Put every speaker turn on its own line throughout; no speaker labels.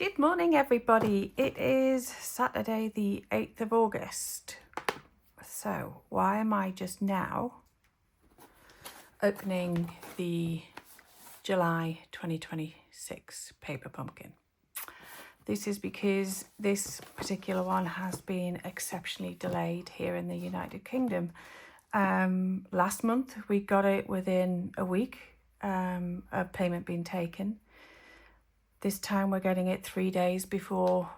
Good morning, everybody. It is Saturday, the 8th of August. So, why am I just now opening the July 2026 paper pumpkin? This is because this particular one has been exceptionally delayed here in the United Kingdom. Last month, we got it within a week of payment being taken. This time we're getting it 3 days before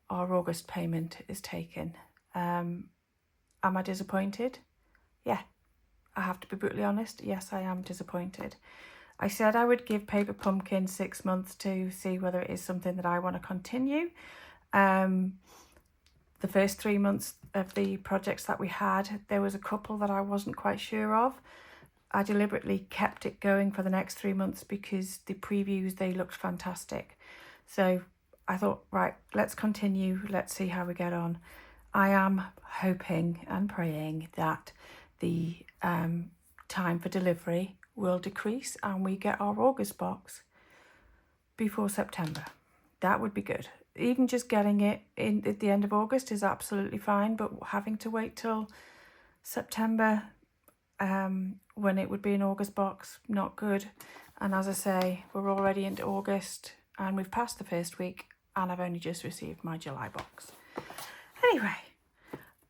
our August payment is taken. Am I disappointed? Yeah, I have to be brutally honest. Yes, I am disappointed. I said I would give Paper Pumpkin 6 months to see whether it is something that I want to continue. The first 3 months of the projects that we had, there was a couple that I wasn't quite sure of. I deliberately kept it going for the next 3 months because the previews, they looked fantastic. So I thought, right, let's continue. Let's see how we get on. I am hoping and praying that the time for delivery will decrease and we get our August box before September. That would be good. Even just getting it in at the end of August is absolutely fine, but having to wait till September when it would be an August box, not good. And as I say, we're already into August and we've passed the first week and I've only just received my July box. Anyway,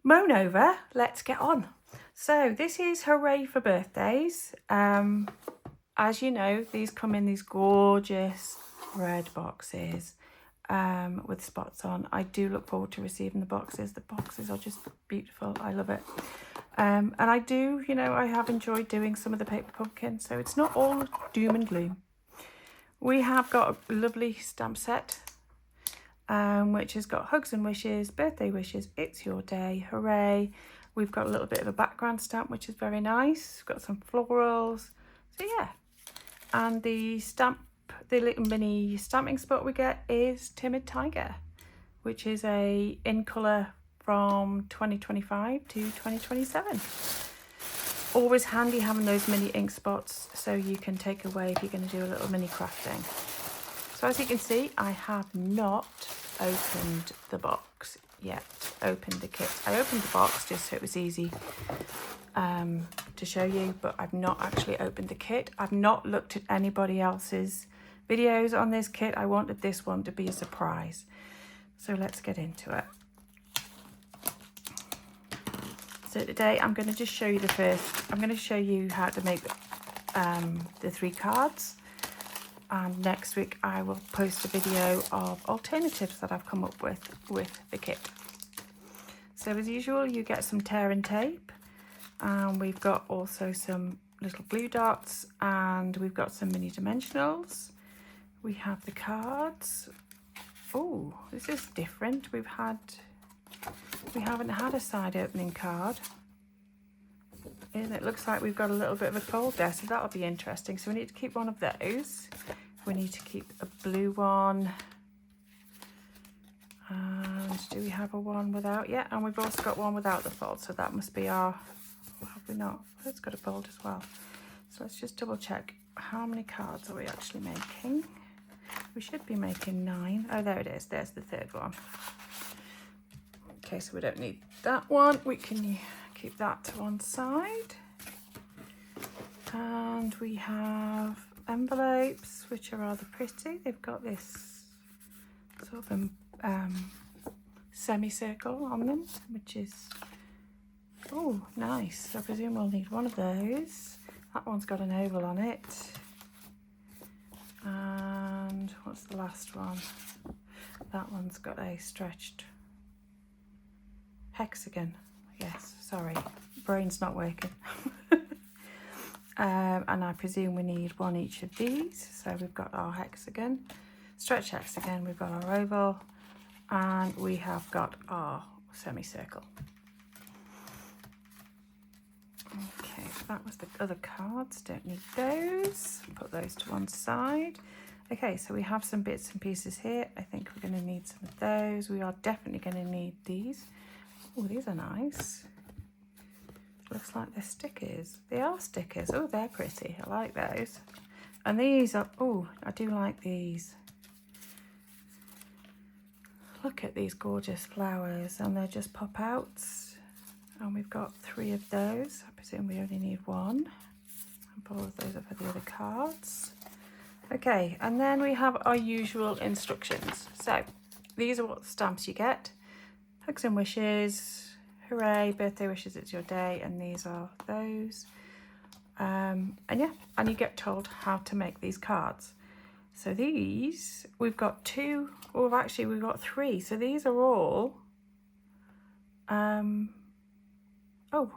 moan over, let's get on. So this is Hooray for Birthdays. As you know, these come in these gorgeous red boxes with spots on. I do look forward to receiving the boxes. The boxes are just beautiful. I love it. And I do, I have enjoyed doing some of the paper pumpkins, so it's not all doom and gloom. We have got a lovely stamp set, which has got hugs and wishes, birthday wishes, it's your day, hooray. We've got a little bit of a background stamp, which is very nice. We've got some florals, so yeah. And the little mini stamping spot we get is Timid Tiger, which is a in colour from 2025 to 2027. Always handy having those mini ink spots so you can take away if you're going to do a little mini crafting. So as you can see, I have not opened the box yet, opened the kit. I opened the box just so it was easy to show you, but I've not actually opened the kit. I've not looked at anybody else's videos on this kit. I wanted this one to be a surprise. So let's get into it. So today I'm going to just show you I'm going to show you how to make the 3 cards. And next week I will post a video of alternatives that I've come up with the kit. So as usual, you get some tear and tape. And we've got also some little glue dots and we've got some mini dimensionals. We have the cards. Oh, this is different. We haven't had a side opening card. And it looks like we've got a little bit of a fold there, so that'll be interesting. So we need to keep one of those. We need to keep a blue one. And do we have a one without? Yeah, and we've also got one without the fold, so that must be our, have we not? Oh, it's got a fold as well. So let's just double check. How many cards are we actually making? We should be making 9. Oh, there it is. There's the 3rd one. Okay, so we don't need that one. We can keep that to one side. And we have envelopes, which are rather pretty. They've got this sort of semicircle on them, which is, oh, nice. So I presume we'll need one of those. That one's got an oval on it. And what's the last one? That one's got a stretched hexagon. Yes, sorry, brain's not working. And I presume we need one each of these. So we've got our hexagon, stretch hexagon, we've got our oval, and we have got our semicircle. Okay, so that was the other cards, don't need those. Put those to one side. Okay, so we have some bits and pieces here. I think we're going to need some of those. We are definitely going to need these. Oh, these are nice. Looks like they're stickers. They are stickers. Oh, they're pretty. I like those. And these are, oh, I do like these. Look at these gorgeous flowers, and they're just pop outs. And we've got 3 of those. I presume we only need 1. And all of those are for the other cards. Okay, and then we have our usual instructions. So these are what stamps you get. Hugs and wishes, hooray, birthday wishes, it's your day, and these are those. And yeah, and you get told how to make these cards. So these, we've got 2, or actually we've got 3. So these are all, oh,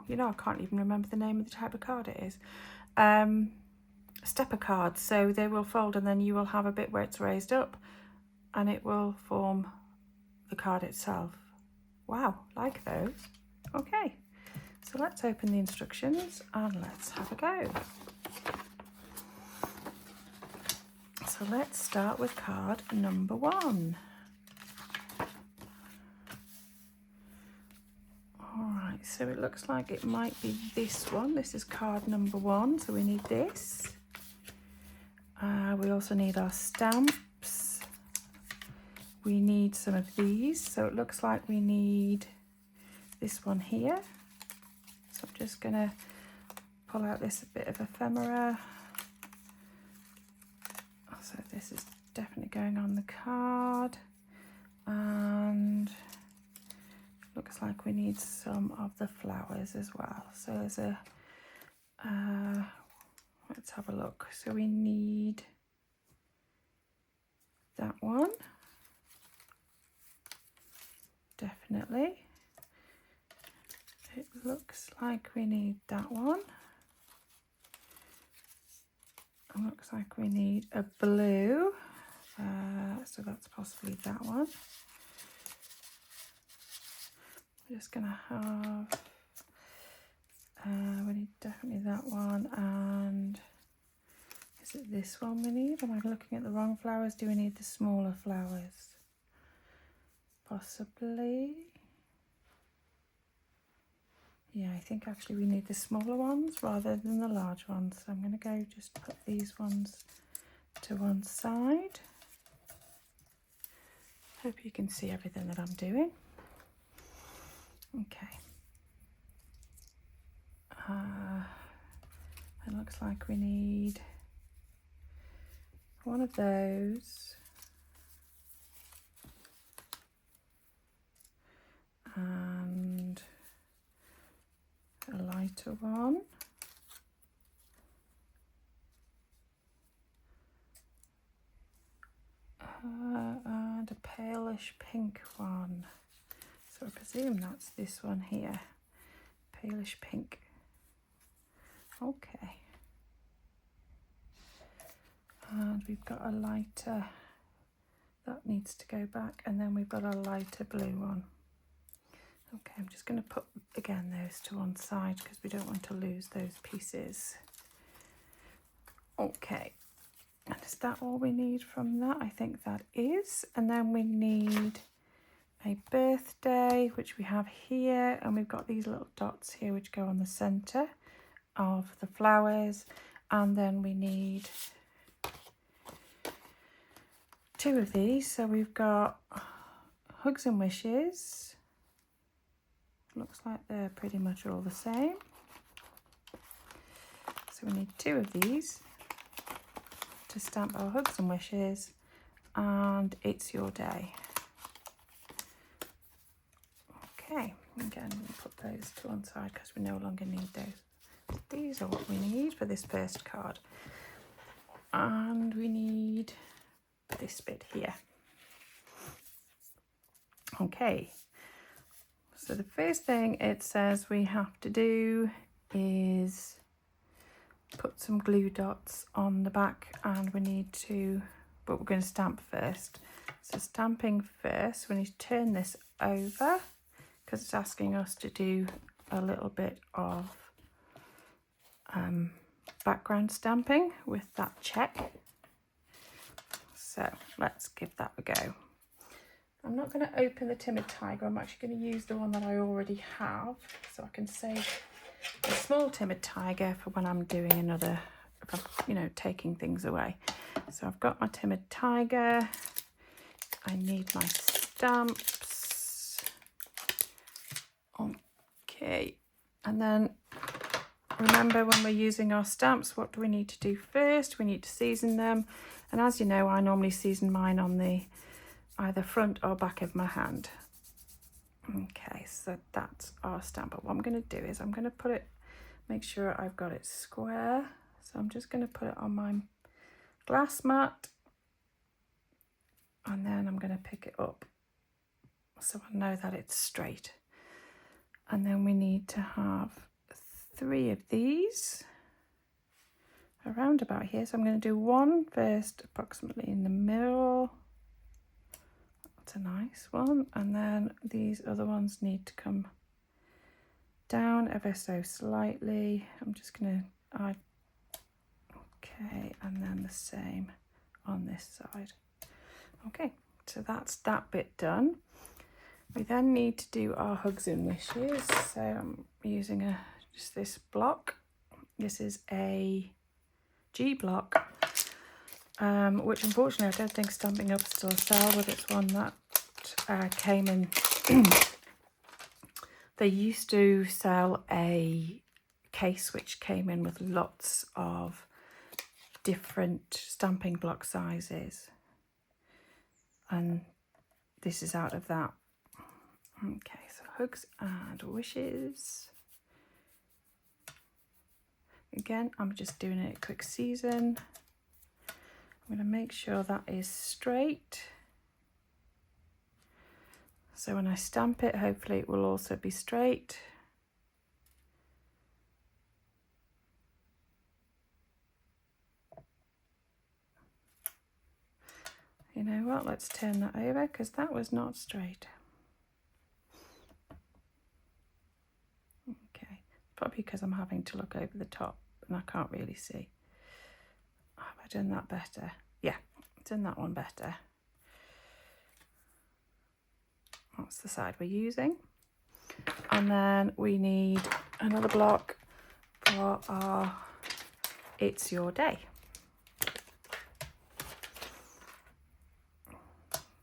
you know, I can't even remember the name of the type of card it is. Stepper cards. So they will fold, and then you will have a bit where it's raised up and it will form the card itself. Wow, like those. Okay, so let's open the instructions and let's have a go. So let's start with card number 1. Alright, so it looks like it might be this one. This is card number 1, so we need this. We also need our stamps. We need some of these, so it looks like we need this one here. So I'm just going to pull out this bit of ephemera. So this is definitely going on the card, and looks like we need some of the flowers as well. So there's a, let's have a look. So we need that one, definitely. It looks like we need that one. It looks like we need a blue, so that's possibly that one. We're just gonna have, we need definitely that one, and is it this one we need? Am I looking at the wrong flowers? Do we need the smaller flowers? Possibly. Yeah, I think actually we need the smaller ones rather than the large ones. So I'm going to go just put these ones to one side. Hope you can see everything that I'm doing. Okay. It looks like we need one of those. And a lighter one. And a palish pink one. So I presume that's this one here. Palish pink. Okay. And we've got a lighter, that needs to go back, and then we've got a lighter blue one. Okay, I'm just going to put, again, those to one side because we don't want to lose those pieces. Okay, and is that all we need from that? I think that is. And then we need a birthday, which we have here, and we've got these little dots here which go on the centre of the flowers. And then we need 2 of these. So we've got hugs and wishes. Looks like they're pretty much all the same. So we need 2 of these to stamp our hugs and wishes, and it's your day. Okay, again, we'll put those to one side because we no longer need those. These are what we need for this first card. And we need this bit here. Okay. So the first thing it says we have to do is put some glue dots on the back, and we need to, but we're going to stamp first. So stamping first, we need to turn this over because it's asking us to do a little bit of background stamping with that check. So let's give that a go. I'm not going to open the Timid Tiger. I'm actually going to use the one that I already have, so I can save the small Timid Tiger for when I'm doing another, if I'm, you know, taking things away. So I've got my Timid Tiger. I need my stamps. Okay, and then remember, when we're using our stamps, what do we need to do first? We need to season them. And as you know, I normally season mine on the either front or back of my hand. Okay, so that's our stamp. But what I'm going to do is I'm going to put it, make sure I've got it square. So I'm just going to put it on my glass mat, and then I'm going to pick it up so I know that it's straight. And then we need to have 3 of these around about here. So I'm going to do one first, approximately in the middle. That's a nice one. And then these other ones need to come down ever so slightly. I'm just going to add, okay, and then the same on this side. Okay, so that's that bit done. We then need to do our hugs and wishes. So I'm using just this block. This is a G block, which unfortunately I don't think Stampin' Up still sell, but it's one that came in. They used to sell a case which came in with lots of different stamping block sizes, and this is out of that. Okay, so hugs and wishes. Again, I'm just doing a quick season. I'm going to make sure that is straight. So when I stamp it, hopefully it will also be straight. You know what, let's turn that over because that was not straight. Okay, probably because I'm having to look over the top and I can't really see. Have I done that better? Yeah, done that one better. That's the side we're using. And then we need another block for our It's Your Day.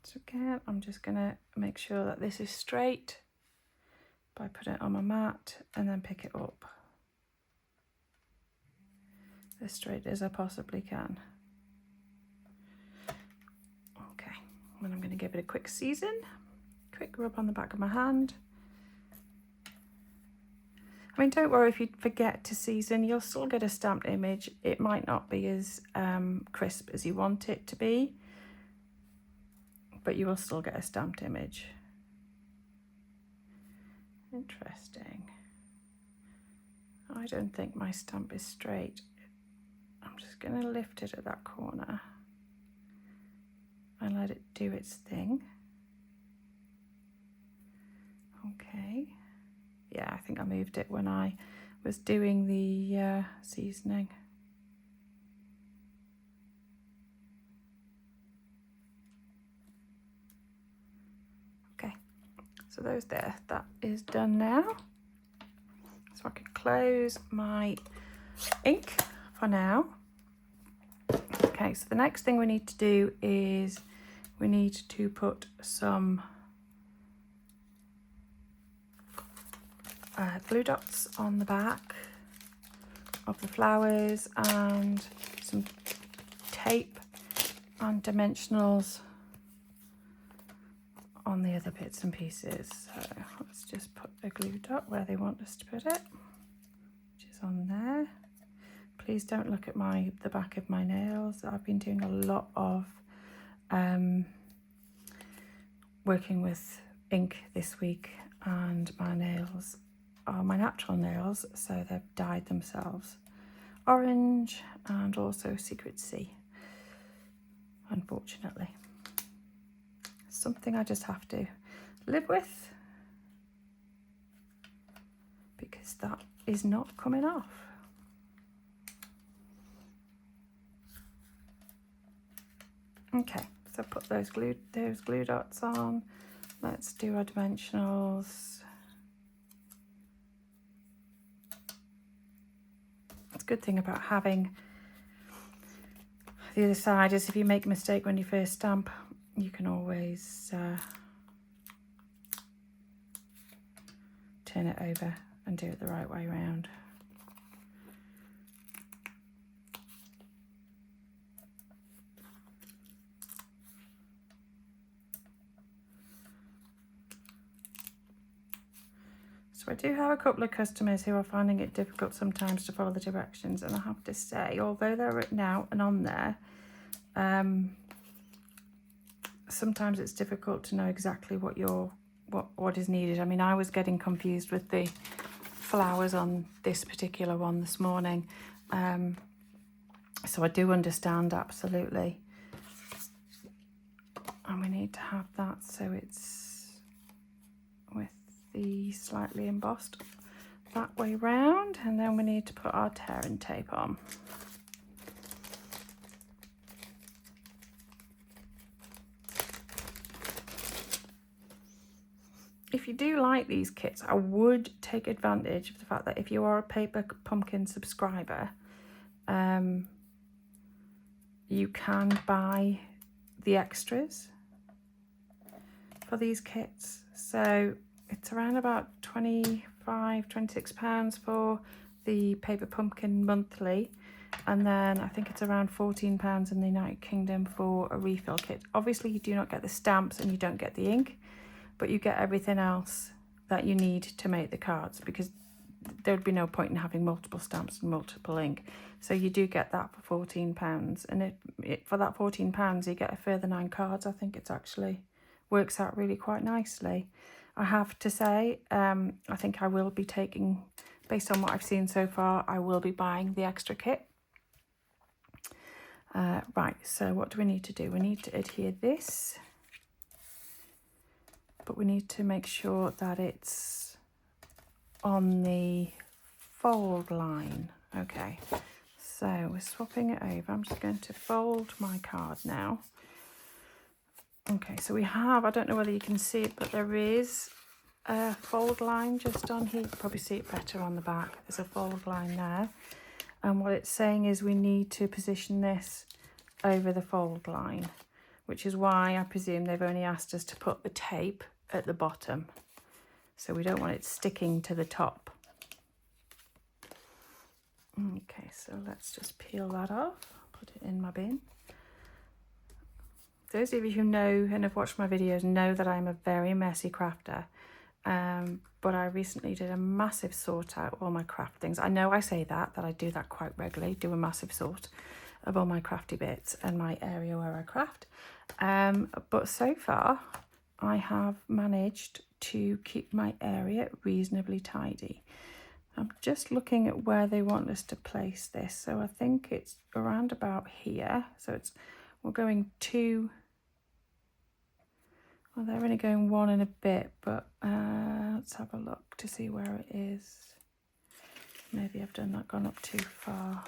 So again, I'm just going to make sure that this is straight by putting it on my mat and then pick it up as straight as I possibly can. Okay, and I'm going to give it a quick season. Quick rub on the back of my hand. I mean, don't worry if you forget to season, you'll still get a stamped image. It might not be as crisp as you want it to be, but you will still get a stamped image. Interesting. I don't think my stamp is straight. I'm just going to lift it at that corner and let it do its thing. Okay. Yeah, I think I moved it when I was doing the seasoning. Okay, so those there, that is done now. So I can close my ink for now. Okay, so the next thing we need to do is we need to put some glue dots on the back of the flowers and some tape and dimensionals on the other bits and pieces. So let's just put a glue dot where they want us to put it, which is on there. Please don't look at the back of my nails. I've been doing a lot of working with ink this week, and my nails are my natural nails, so they've dyed themselves orange and also Secret C, unfortunately. Something I just have to live with because that is not coming off. Okay, so put those glue dots on. Let's do our dimensionals. It's a good thing about having the other side is if you make a mistake when you first stamp, you can always turn it over and do it the right way around. So I do have a couple of customers who are finding it difficult sometimes to follow the directions, and I have to say, although they're written out and on there, sometimes it's difficult to know exactly what is needed. I mean, I was getting confused with the flowers on this particular one this morning, so I do understand absolutely. And we need to have that so it's with the slightly embossed that way round, and then we need to put our tearing tape on. If you do like these kits, I would take advantage of the fact that if you are a Paper Pumpkin subscriber, you can buy the extras for these kits. So it's around about £26 for the Paper Pumpkin monthly, and then I think it's around £14 in the United Kingdom for a refill kit. Obviously you do not get the stamps and you don't get the ink, but you get everything else that you need to make the cards, because there would be no point in having multiple stamps and multiple ink. So you do get that for £14, and for that £14 you get a further 9 cards. I think it's actually works out really quite nicely. I have to say, I think I will be taking, based on what I've seen so far, I will be buying the extra kit. Right, so what do we need to do? We need to adhere this, but we need to make sure that it's on the fold line. Okay, so we're swapping it over. I'm just going to fold my card now. Okay, so we have, I don't know whether you can see it, but there is a fold line just on here. You can probably see it better on the back. There's a fold line there. And what it's saying is we need to position this over the fold line, which is why I presume they've only asked us to put the tape at the bottom. So we don't want it sticking to the top. Okay, so let's just peel that off. Put it in my bin. Those of you who know and have watched my videos know that I'm a very messy crafter, but I recently did a massive sort out of all my craft things. I know I say that I do that quite regularly, do a massive sort of all my crafty bits and my area where I craft, but so far I have managed to keep my area reasonably tidy. I'm just looking at where they want us to place this, so I think it's around about here. So we're going 2. Well, they're only going 1 and a bit, but let's have a look to see where it is. Maybe I've gone up too far.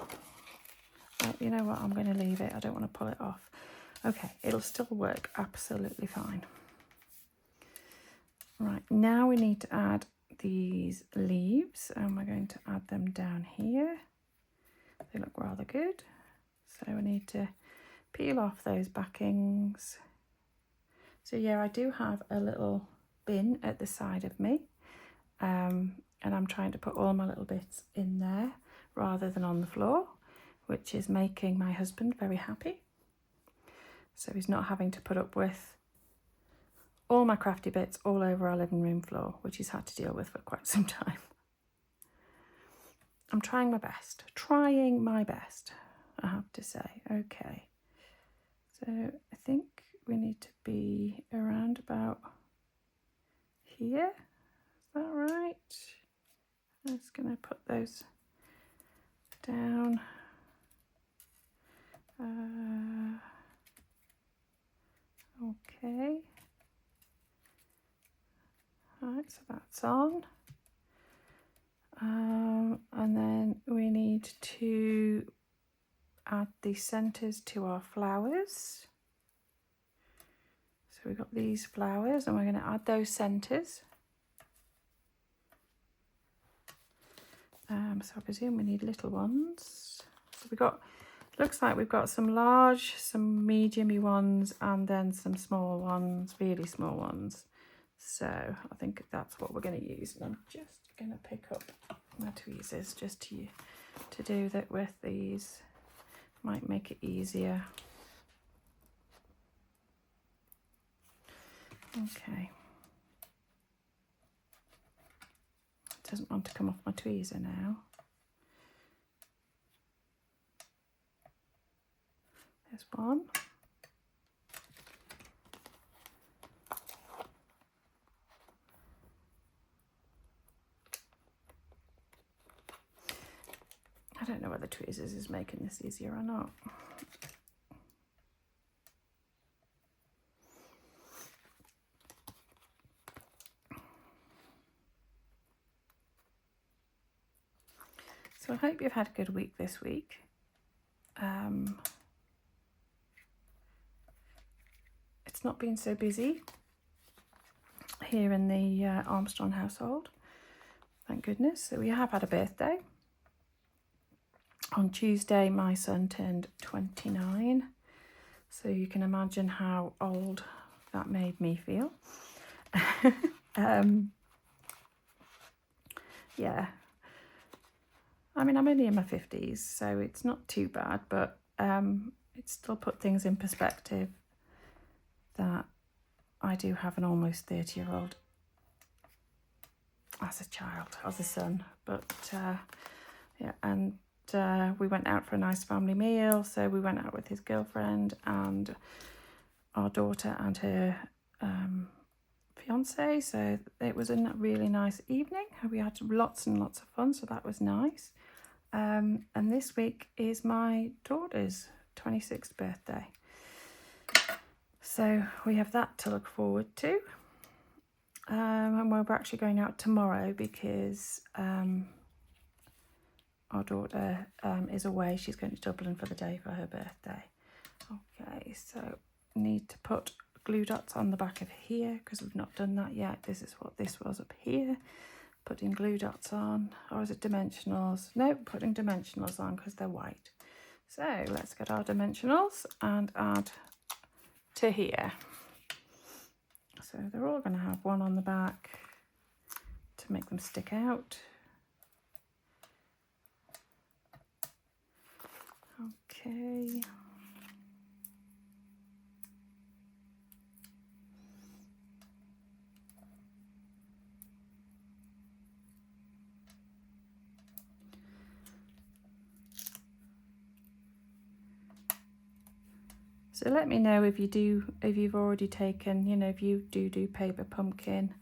You know what, I'm going to leave it. I don't want to pull it off. Okay, it'll still work absolutely fine. Right, now we need to add these leaves, and we're going to add them down here. They look rather good. So we need to peel off those backings. So yeah, I do have a little bin at the side of me, and I'm trying to put all my little bits in there rather than on the floor, which is making my husband very happy. So he's not having to put up with all my crafty bits all over our living room floor, which he's had to deal with for quite some time. I'm trying my best, I have to say. Okay, so I think we need to be around about here. Is that right? I'm just going to put those down. Okay. Right, so that's on. And then we need to add the centres to our flowers. So we've got these flowers and we're going to add those centres. So I presume we need little ones. So we've got, looks like we've got some large, some medium-y ones, and then some small ones, really small ones. So I think that's what we're going to use. And I'm just going to pick up my tweezers just to do that with these. Might make it easier. Okay. It doesn't want to come off my tweezer now. There's one. I don't know whether tweezers is making this easier or not. So I hope you've had a good week this week. It's not been so busy here in the Armstrong household, thank goodness. So we have had a birthday. On Tuesday, my son turned 29. So you can imagine how old that made me feel. Yeah. I mean, I'm only in my 50s, so it's not too bad, but it still put things in perspective that I do have an almost 30-year-old as a child, as a son. But yeah, and we went out for a nice family meal. So we went out with his girlfriend and our daughter and her fiance. So it was a really nice evening. We had lots and lots of fun, so that was nice. And this week is my daughter's 26th birthday. So we have that to look forward to. And we're actually going out tomorrow because our daughter is away. She's going to Dublin for the day for her birthday. Okay, so need to put glue dots on the back of here because we've not done that yet. This is what this was up here. Putting glue dots on, or is it dimensionals? No, putting dimensionals on because they're white. So let's get our dimensionals and add to here. So they're all going to have one on the back to make them stick out. Okay. So let me know if you've already taken, if you do paper pumpkin,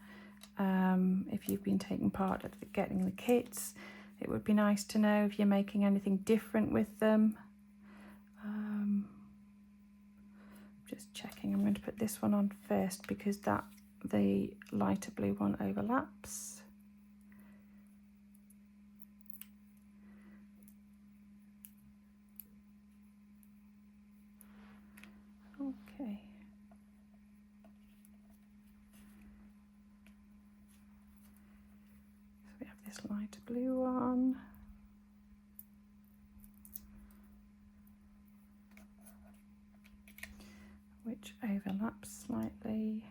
if you've been taking part of getting the kits. It would be nice to know if you're making anything different with them. Just checking. I'm going to put this one on first because the lighter blue one overlaps. Okay. So we have this lighter blue one. Which overlaps slightly.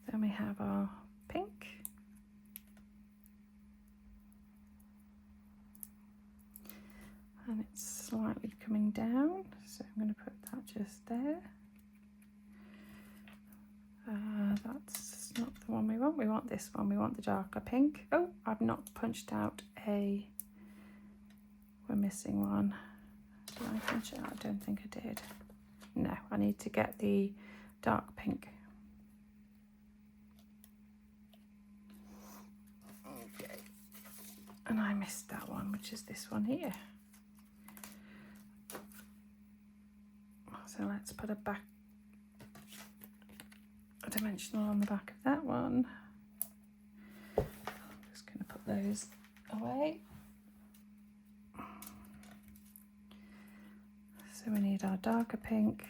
Then we have our pink. And it's slightly coming down, so I'm going to put that just there. That's not the one we want. We want this one. We want the darker pink. Oh, I've not punched out we're missing one. Did I punch it out? I don't think I did. No, I need to get the dark pink. Okay. And I missed that one, which is this one here. So let's put a dimensional on the back of that one. I'm just going to put those away. So we need our darker pink.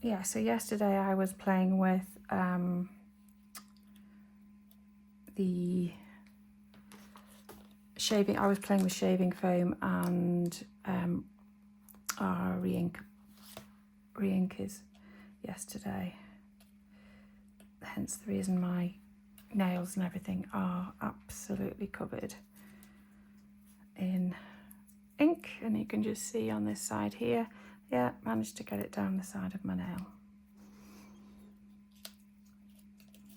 Yeah, so yesterday I was playing with the shaving, I was playing with shaving foam and our re-inkers yesterday. Hence the reason my nails and everything are absolutely covered in ink, and you can just see on this side here, yeah, managed to get it down the side of my nail.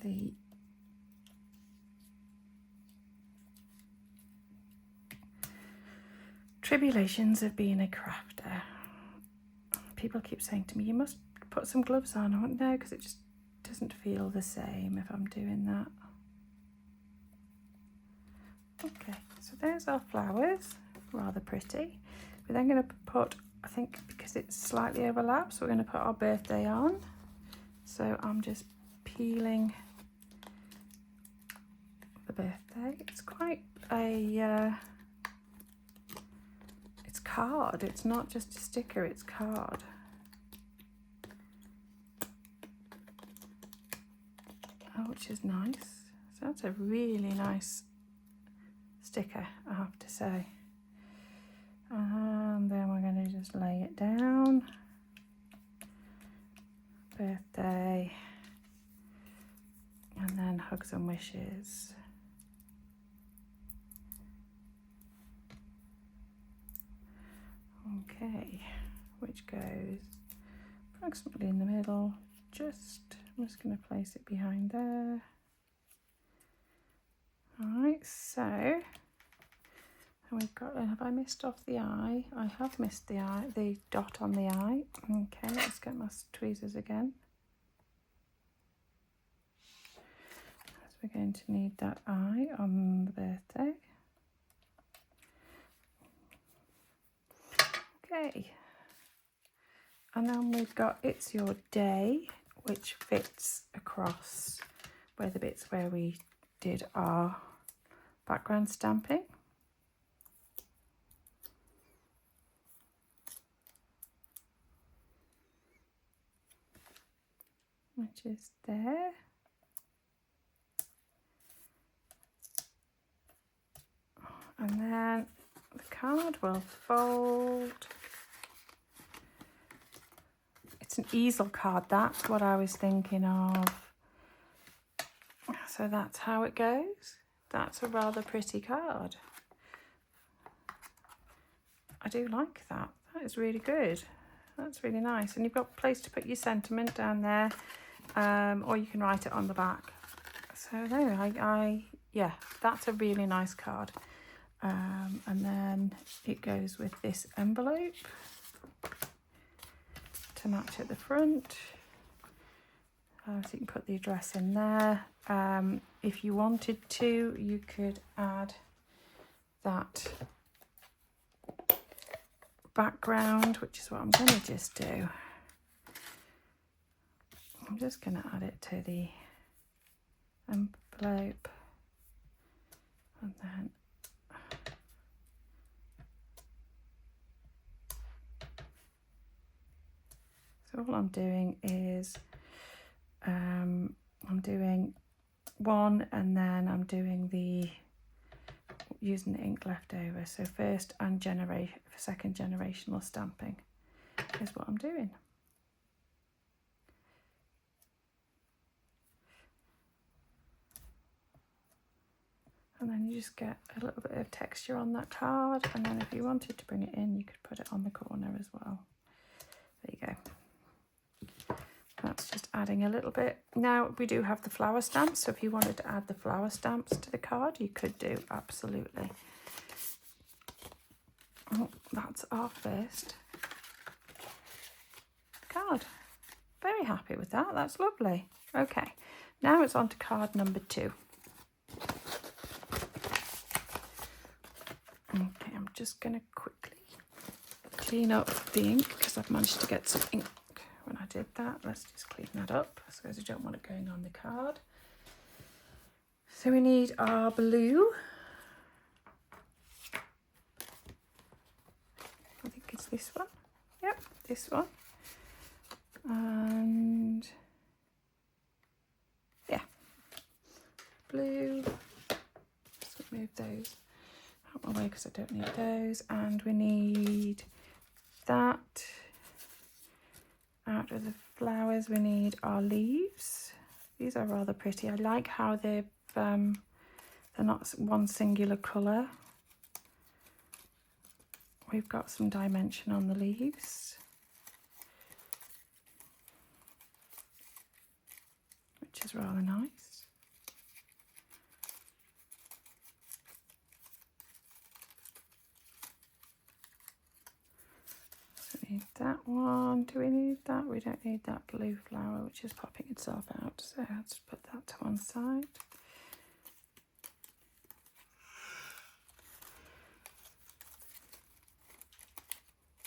The tribulations of being a crafter. People keep saying to me, you must put some gloves on. I won't know, because it just doesn't feel the same if I'm doing that. Okay, so there's our flowers, rather pretty. We're then going to put, I think because it slightly overlaps, we're going to put our birthday on. So I'm just peeling the birthday. It's quite a, it's card, it's not just a sticker, it's card. Oh, which is nice. So that's a really nice sticker, I have to say. And then we're going to just lay it down. Birthday. And then hugs and wishes. Okay, which goes approximately in the middle. I'm just going to place it behind there. Alright, so, and we've got, have I missed off the eye? I have missed the eye, the dot on the eye. Okay, let's get my tweezers again. So we're going to need that eye on the birthday. Okay. And then we've got It's Your Day, which fits across where the bits where we did our background stamping. Which is there. And then the card will fold. It's an easel card, that's what I was thinking of. So that's how it goes. That's a rather pretty card. I do like that. That is really good. That's really nice. And you've got a place to put your sentiment down there, or you can write it on the back. So there, yeah, that's a really nice card. And then it goes with this envelope to match at the front. So you can put the address in there. If you wanted to, you could add that background, which is what I'm going to just do. I'm just going to add it to the envelope, and then so all I'm doing is I'm doing one, and then I'm doing using the ink left over. So first and second generational stamping is what I'm doing. And then you just get a little bit of texture on that card, and then if you wanted to bring it in, you could put it on the corner as well. There you go. That's just adding a little bit. Now we do have the flower stamps, so if you wanted to add the flower stamps to the card, you could do, absolutely. Oh, that's our first card. Very happy with that, that's lovely. Okay, now it's on to card number 2. Okay, I'm just going to quickly clean up the ink because I've managed to get some ink when I did that. Let's just clean that up because I don't want it going on the card. So we need our blue. I think it's this one. Yep, this one. And yeah, blue. Just move those put them away because I don't need those. And we need that. Out of the flowers, we need our leaves. These are rather pretty. I like how they're not one singular colour. We've got some dimension on the leaves, which is rather nice. So we need that one. Do we need that? We don't need that blue flower, which is popping itself out. So let's put that to one side.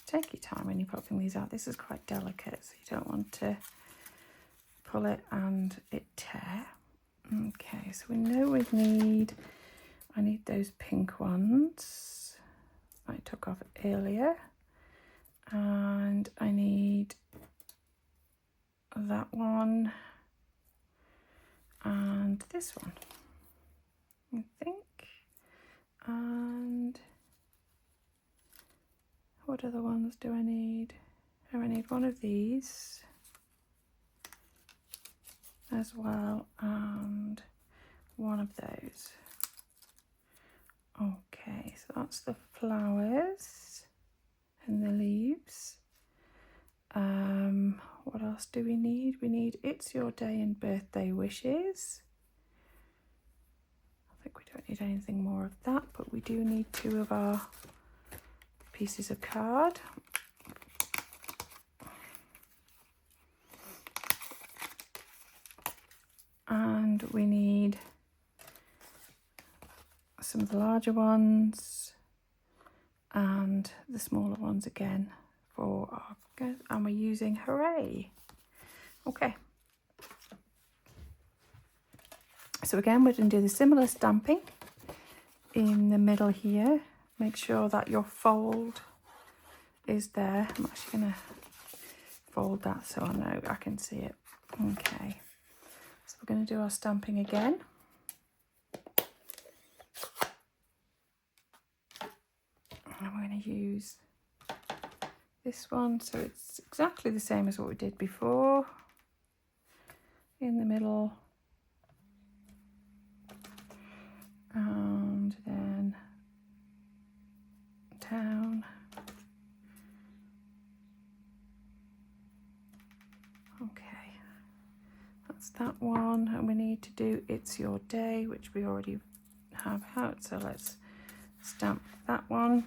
Take your time when you're popping these out. This is quite delicate, so you don't want to pull it and it tear. Okay, so we know I need those pink ones I took off earlier, and I need that one and this one, I think. And what other ones do I need? Oh, I need one of these as well, and one of those. Okay, so that's the flowers and the leaves. What else do we need? We need It's Your Day and Birthday Wishes. I think we don't need anything more of that, but we do need 2 of our pieces of card. And we need some of the larger ones and the smaller ones again for our, and we're using Hooray. Okay. So again, we're going to do the similar stamping in the middle here. Make sure that your fold is there. I'm actually going to fold that so I know I can see it. Okay. So we're going to do our stamping again. And we're going to use this one, so it's exactly the same as what we did before. In the middle, and then down. Okay, that's that one, and we need to do It's Your Day, which we already have out, so let's stamp that one.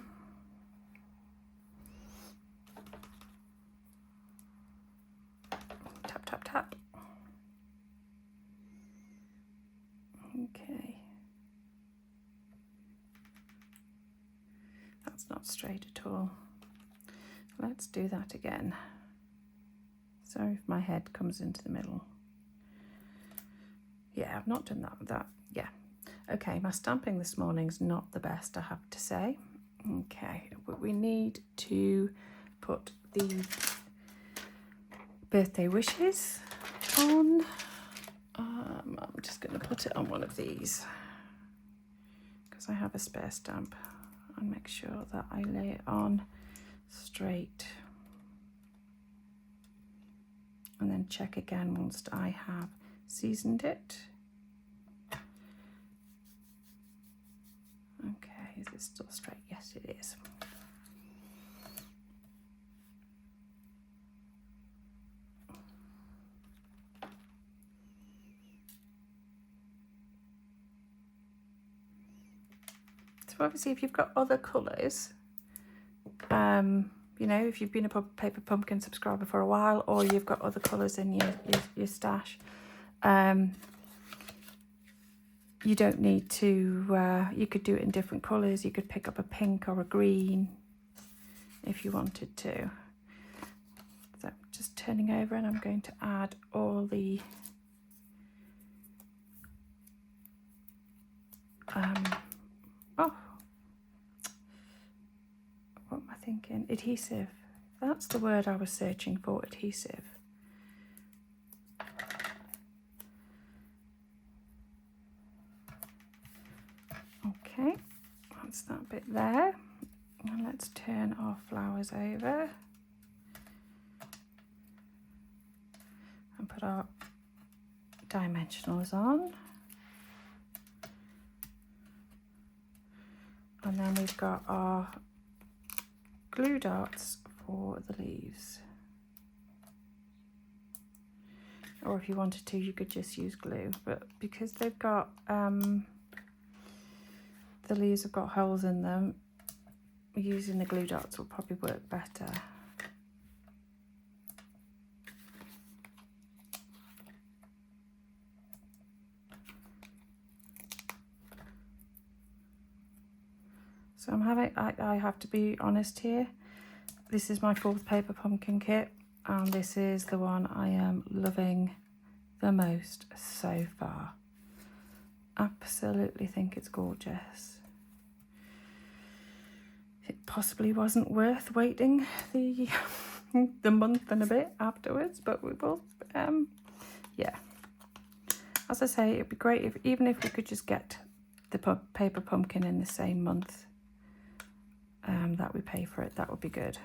Tap, tap, tap. Okay. That's not straight at all. Let's do that again. Sorry if my head comes into the middle. Yeah, I've not done that with that. Yeah. Okay, my stamping this morning's not the best, I have to say. Okay, but we need to put the birthday wishes on. I'm just going to put it on one of these because I have a spare stamp, and make sure that I lay it on straight, and then check again once I have seasoned it. Okay, is it still straight? Yes, it is. So obviously if you've got other colours, you know, if you've been a Paper Pumpkin subscriber for a while, or you've got other colours in your stash, you don't need to, you could do it in different colours. You could pick up a pink or a green if you wanted to. So just turning over, and I'm going to add all the what am I thinking? Adhesive. That's the word I was searching for, adhesive. Okay, that's that bit there. And let's turn our flowers over and put our dimensionals on. And then we've got our glue dots for the leaves. Or if you wanted to, you could just use glue, but because they've got, the leaves have got holes in them, using the glue dots will probably work better. So I have to be honest here, this is my 4th paper pumpkin kit, and this is the one I am loving the most so far. Absolutely think it's gorgeous. It possibly wasn't worth waiting the the month and a bit afterwards, but we will, yeah. As I say, it'd be great if, even if we could just get the paper pumpkin in the same month that we pay for it, that would be good.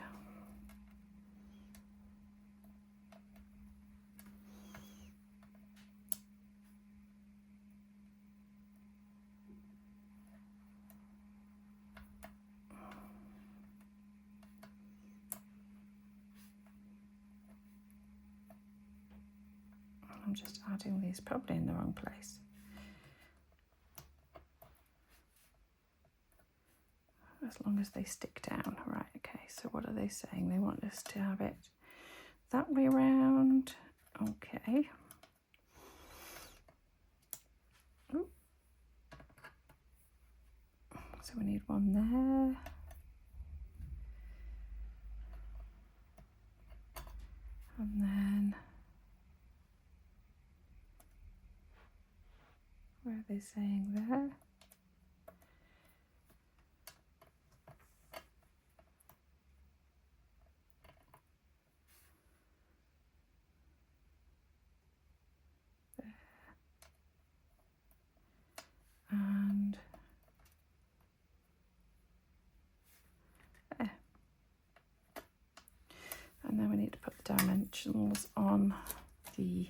I'm just adding these probably in the wrong place. As long as they stick down. Right, okay, so what are they saying? They want us to have it that way round. Okay. Ooh. So we need one there. And then, where are they saying there? And there. And then we need to put the dimensionals on the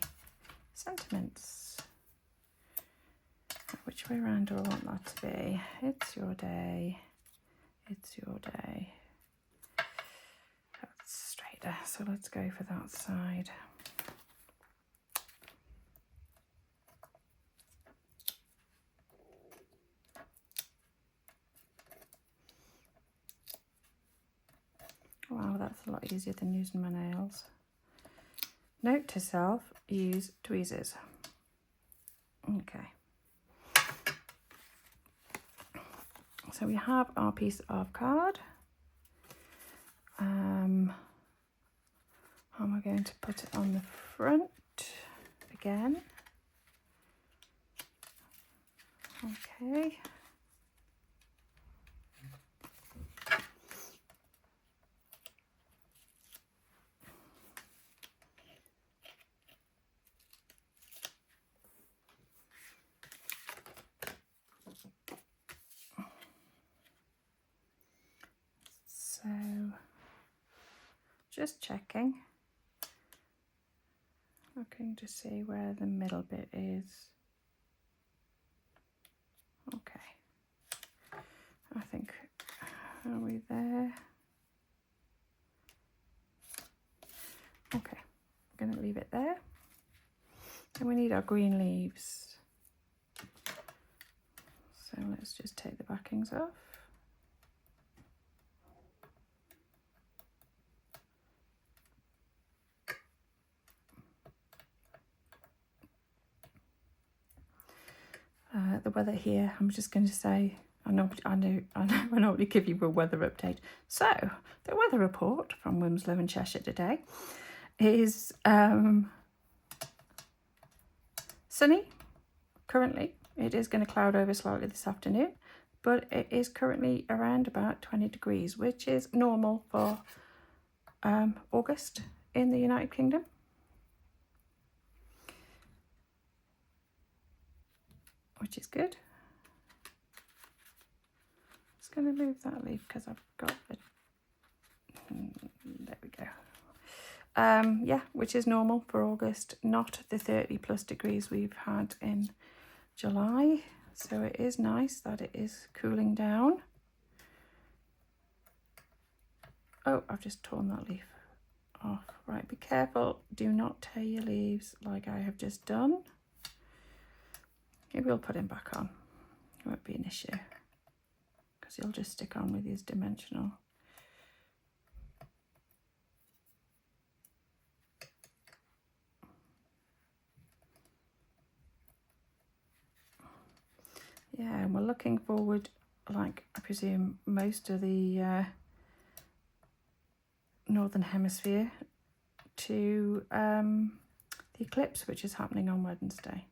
sentiments. Which way around do I want that to be? It's your day. It's your day. That's straighter, so let's go for that side. Wow, that's a lot easier than using my nails. Note to self, use tweezers. Okay. So we have our piece of card. And we're going to put it on the front again. Okay. So, just checking, looking to see where the middle bit is. Okay, I think, are we there? Okay, I'm going to leave it there. And we need our green leaves. So let's just take the backings off. The weather here, I'm just going to say, I normally give you a weather update. So, the weather report from Wilmslow and Cheshire today is sunny, currently. It is going to cloud over slightly this afternoon, but it is currently around about 20 degrees, which is normal for August in the United Kingdom. Which is good. It's going to move that leaf because I've got it. There we go. Yeah, which is normal for August, not the 30+ degrees we've had in July. So it is nice that it is cooling down. Oh, I've just torn that leaf off. Right, be careful. Do not tear your leaves like I have just done. Maybe we'll put him back on. It won't be an issue because he'll just stick on with his dimensional. Yeah, and we're looking forward, like I presume most of the Northern Hemisphere, to the eclipse, which is happening on Wednesday.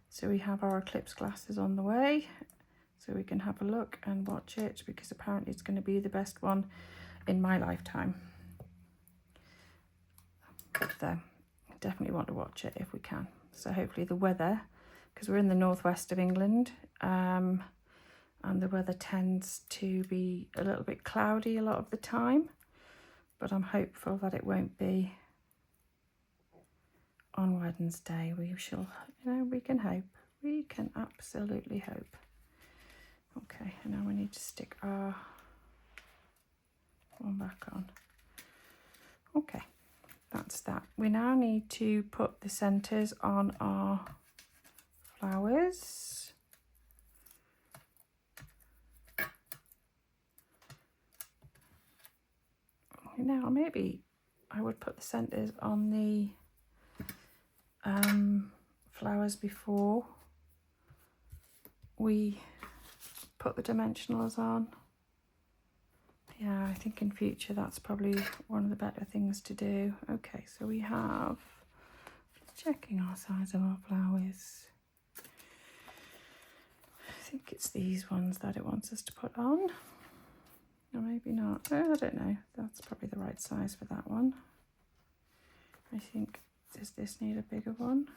So we have our eclipse glasses on the way, so we can have a look and watch it, because apparently it's going to be the best one in my lifetime. But definitely want to watch it if we can. So hopefully the weather, because we're in the northwest of England, and the weather tends to be a little bit cloudy a lot of the time, but I'm hopeful that it won't be on Wednesday. We shall, we can hope. We can absolutely hope. Okay, and now we need to stick our one back on. Okay, that's that. We now need to put the centres on our flowers. Now maybe I would put the centres on the flowers before we put the dimensionals on. Yeah, I think in future that's probably one of the better things to do. Okay, so we have, checking our size of our flowers. I think it's these ones that it wants us to put on. Or maybe not. Oh, I don't know. That's probably the right size for that one. I think, does this need a bigger one?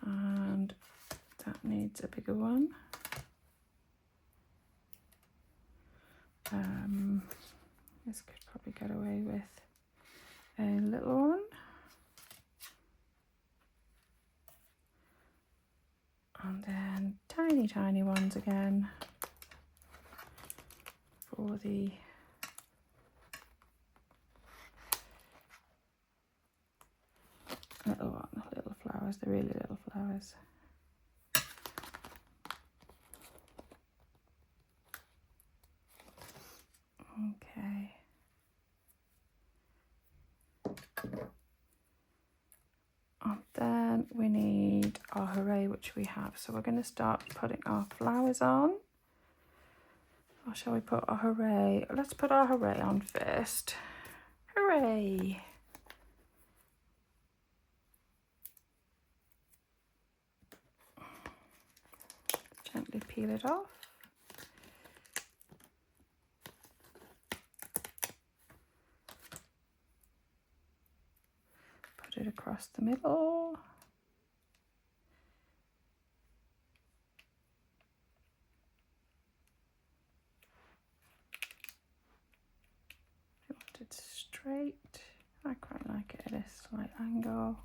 And that needs a bigger one. This could probably get away with a little one. And then tiny, tiny ones again for the little flowers, the really little flowers. Okay. And then we need our hooray, which we have. So we're going to start putting our flowers on. Or shall we put our hooray? Let's put our hooray on first. Hooray! Gently peel it off. Put it across the middle. I want it straight. I quite like it at a slight angle.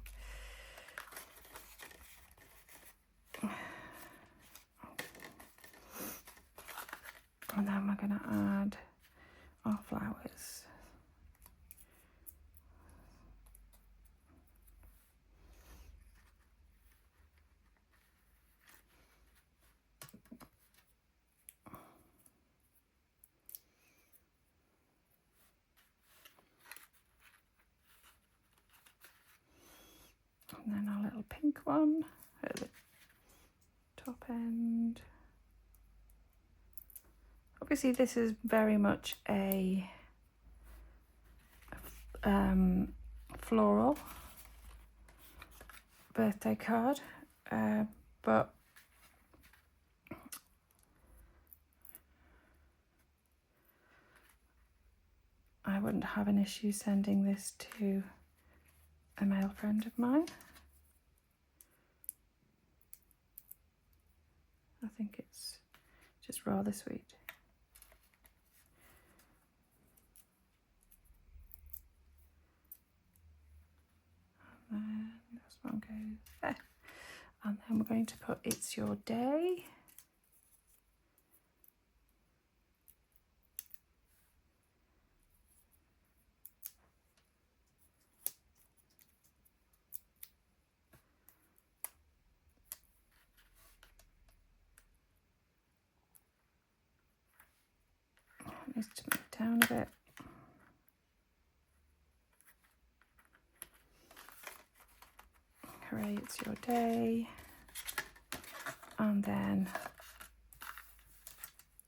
And then we're going to add our flowers. And then our little pink one at the top end. Obviously this is very much a floral birthday card, but I wouldn't have an issue sending this to a male friend of mine. I think it's just rather sweet. And then this one goes there. And then we're going to put It's Your Day. Needs to move down a bit. Hooray, it's your day. And then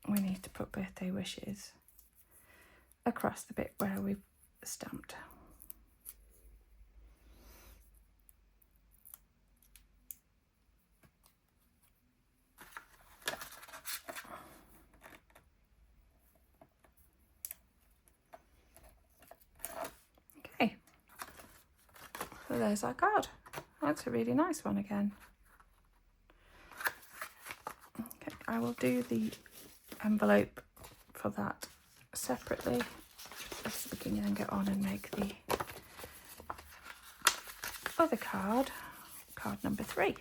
we need to put birthday wishes across the bit where we've stamped. Okay, so there's our card. That's a really nice one again. Okay, I will do the envelope for that separately so we can then get on and make the other card, card number 3.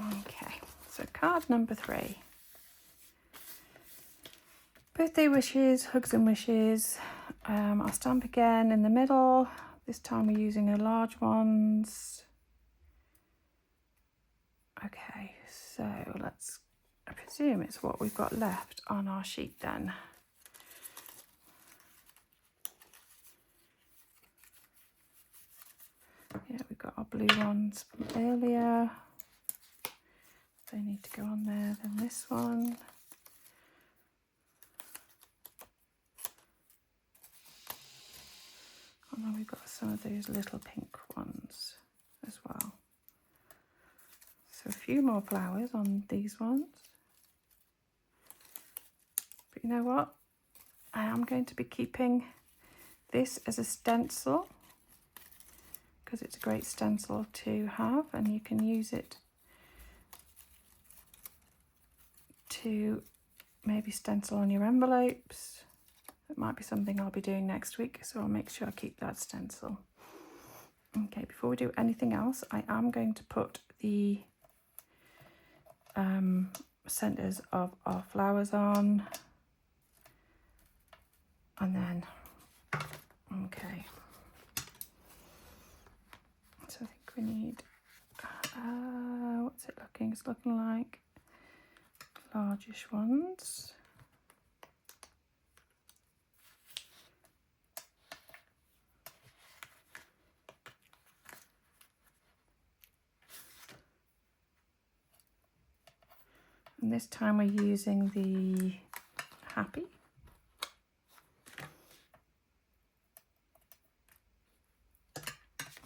Okay, so card number 3. Birthday wishes, hugs and wishes. I'll stamp again in the middle. This time we're using the large ones. Okay, so I presume it's what we've got left on our sheet then. Yeah, we've got our blue ones from earlier. They need to go on there, then this one. And then we've got some of those little pink ones as well. So a few more flowers on these ones. But you know what? I am going to be keeping this as a stencil because it's a great stencil to have, and you can use it to maybe stencil on your envelopes. It might be something I'll be doing next week, so I'll make sure I keep that stencil. Okay, before we do anything else, I am going to put the centres of our flowers on, and then okay, so I think we need what's it looking? It's looking like largish ones. And this time we're using the Happy.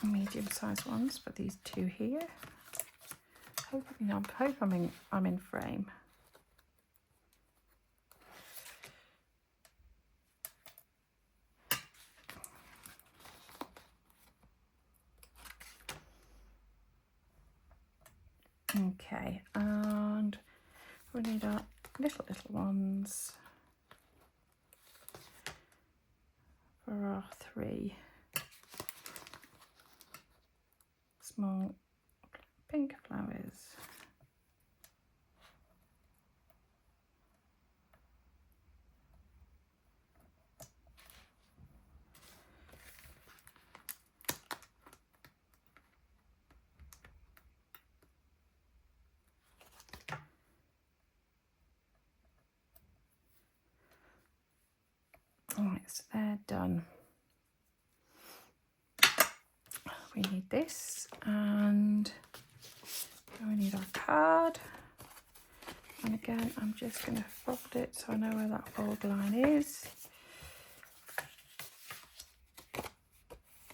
Medium-sized ones for these 2 here. I hope I'm in frame. Okay, and we need our little ones for our 3 small pink flowers. Alright, so they're done. We need this, and we need our card. And again, I'm just going to fold it so I know where that fold line is.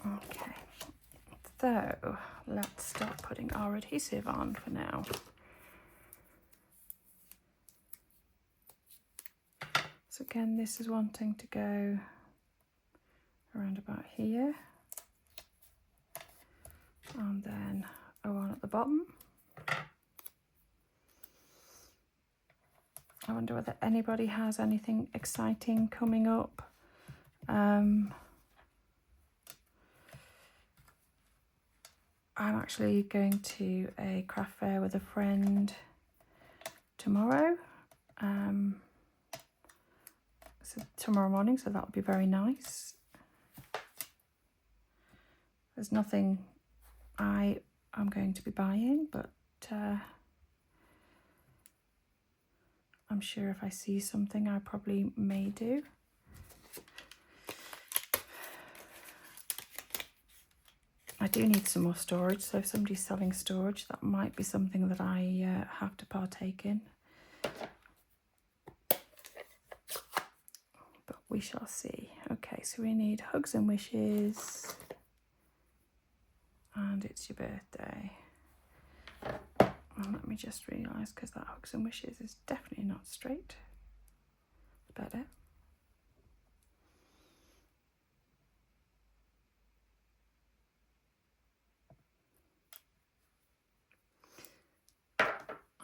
Okay, so let's start putting our adhesive on for now. So again, this is wanting to go around about here, and then one at the bottom. I wonder whether anybody has anything exciting coming up. I'm actually going to a craft fair with a friend tomorrow. So tomorrow morning, so that'll be very nice. There's nothing I am going to be buying, but I'm sure if I see something I probably may do. I do need some more storage, so if somebody's selling storage, that might be something that I have to partake in. But we shall see. Okay, so we need hugs and wishes. And it's your birthday. And let me just realise, because that hugs and wishes is definitely not straight. Better.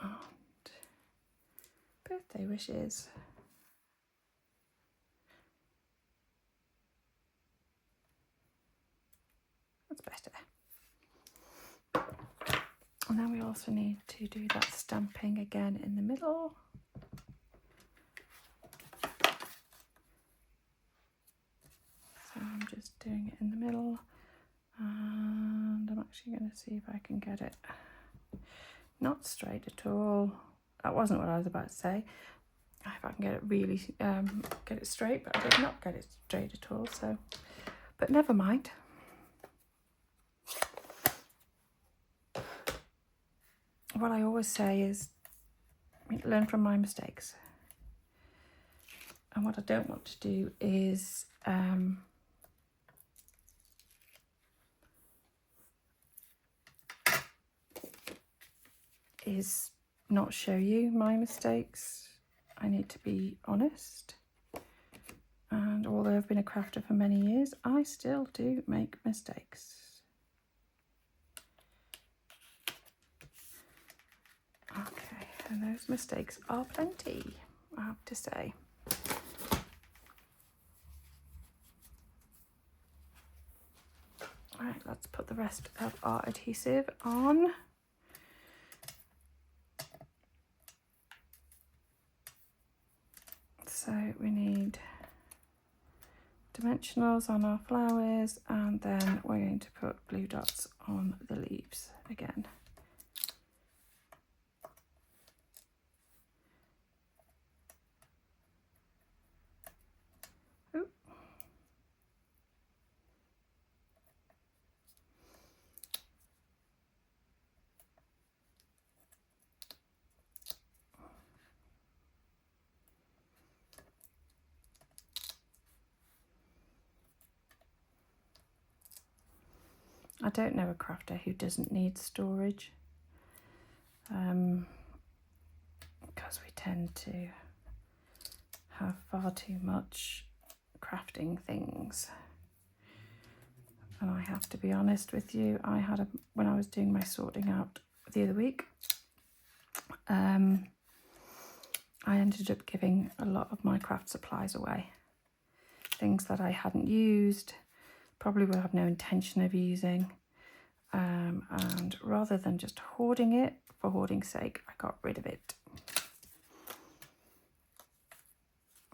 And birthday wishes. That's better. And then we also need to do that stamping again in the middle. So I'm just doing it in the middle, and I'm actually going to see if I can get it not straight at all. That wasn't what I was about to say. If I can get it really, get it straight, but I did not get it straight at all, so, but never mind. What I always say is learn from my mistakes. And what I don't want to do is not show you my mistakes. I need to be honest. And although I've been a crafter for many years, I still do make mistakes. Okay, and those mistakes are plenty, I have to say. Right, let's put the rest of our adhesive on. So we need dimensionals on our flowers, and then we're going to put glue dots on the leaves again. Ooh. I don't know a crafter who doesn't need storage, because we tend to have far too much crafting things. And I have to be honest with you, when I was doing my sorting out the other week, I ended up giving a lot of my craft supplies away. Things that I hadn't used, probably would have no intention of using. And rather than just hoarding it for hoarding's sake, I got rid of it.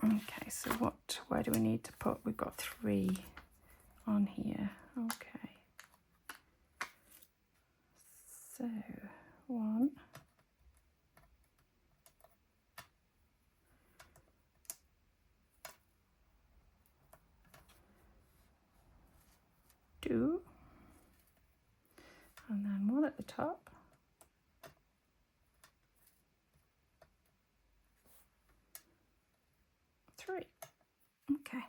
Okay, so where do we need to put? We've got 3 on here. Okay. So 1. 2. And then 1 at the top. 3. Okay.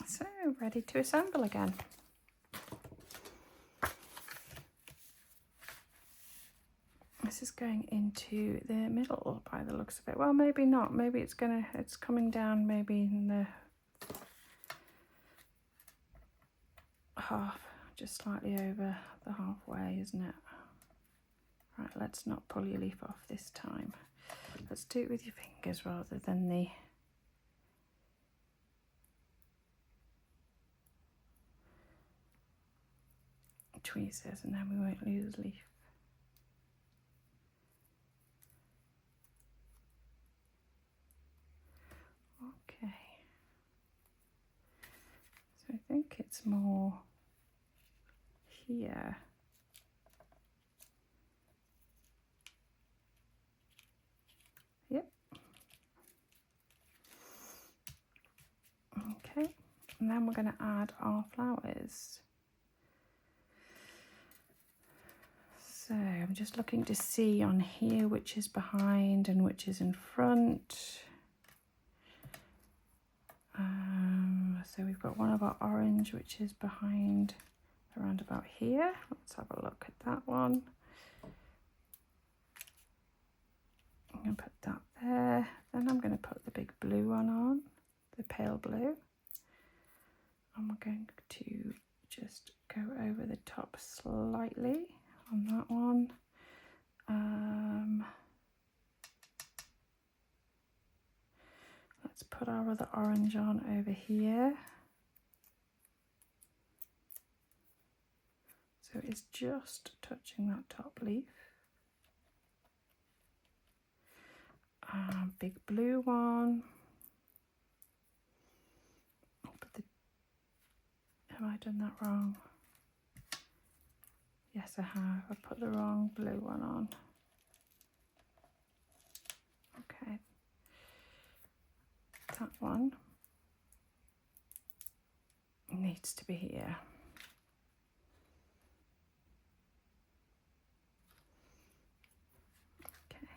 So ready to assemble again. This is going into the middle by the looks of it. Well, maybe not. Maybe it's coming down maybe in the half. just slightly over the halfway, isn't it? Right, let's not pull your leaf off this time. Let's do it with your fingers rather than the tweezers, and then we won't lose leaf. Okay. So I think it's more here. Yep. Okay, and then we're going to add our flowers. So I'm just looking to see on here which is behind and which is in front. So we've got one of our orange which is behind around about here. Let's have a look at that one. I'm going to put that there. Then I'm going to put the big blue one on, the pale blue. And we're going to just go over the top slightly on that one. Let's put our other orange on over here. So it's just touching that top leaf. Big blue one. Have I done that wrong? Yes, I have. I put the wrong blue one on. Okay. That one needs to be here. Okay.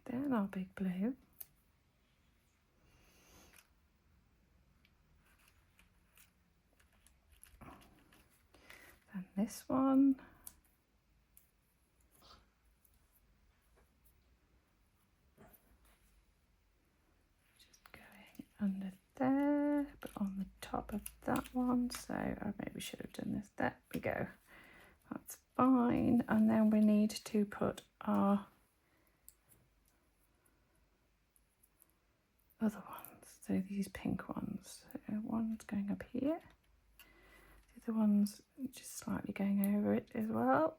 Then our big blue. And this one. Just going under there, but on the top of that one. So I maybe should have done this. There we go. That's fine. And then we need to put our other ones. So these pink ones. So one's going up here. The one's just slightly going over it as well.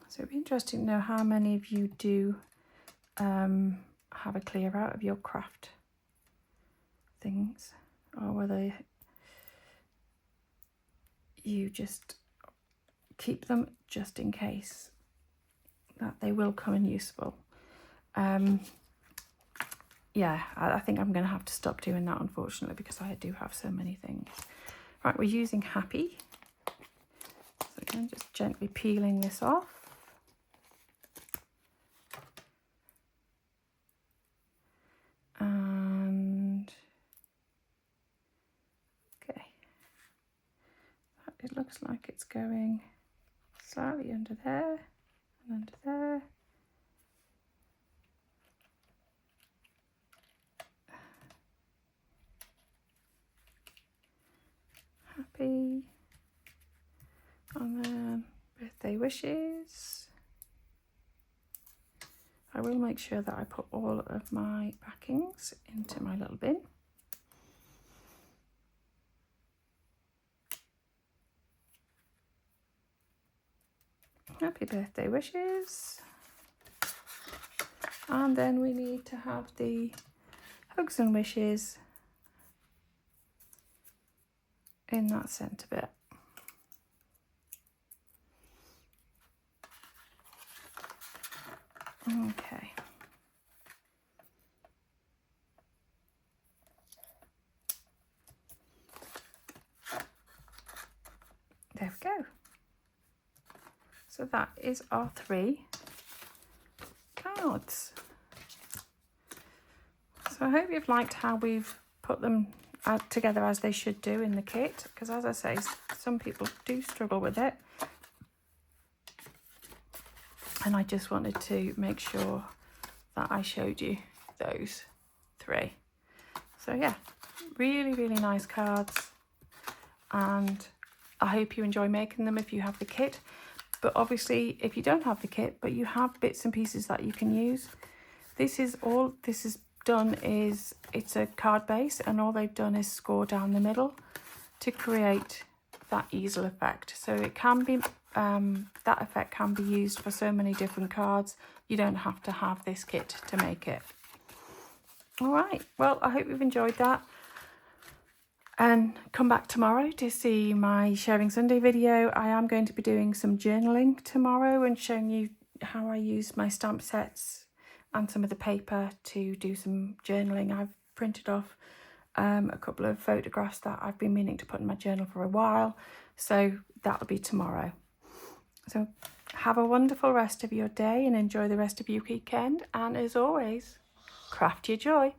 So it'd be interesting to know how many of you do have a clear out of your craft things, or whether you just keep them just in case that they will come in useful. Yeah, I think I'm going to have to stop doing that, unfortunately, because I do have so many things. Right, we're using Happy. So again, just gently peeling this off. And okay, it looks like it's going slightly under there and under there. Happy. And then birthday wishes. I will make sure that I put all of my backings into my little bin. Happy birthday wishes. And then we need to have the hugs and wishes in that centre bit. Okay. There we go. So that is our 3 cards. So I hope you've liked how we've put them out together as they should do in the kit, because as I say, some people do struggle with it. And I just wanted to make sure that I showed you those 3. So yeah, really, really nice cards. And I hope you enjoy making them if you have the kit. But obviously, if you don't have the kit, but you have bits and pieces that you can use, this is all this is done is, it's a card base, and all they've done is score down the middle to create that easel effect. So it can be, that effect can be used for so many different cards. You don't have to have this kit to make it. All right, well, I hope you've enjoyed that. And come back tomorrow to see my Sharing Sunday video. I am going to be doing some journaling tomorrow and showing you how I use my stamp sets and some of the paper to do some journaling. I've printed off a couple of photographs that I've been meaning to put in my journal for a while. So that'll be tomorrow. So have a wonderful rest of your day and enjoy the rest of your weekend. And as always, craft your joy.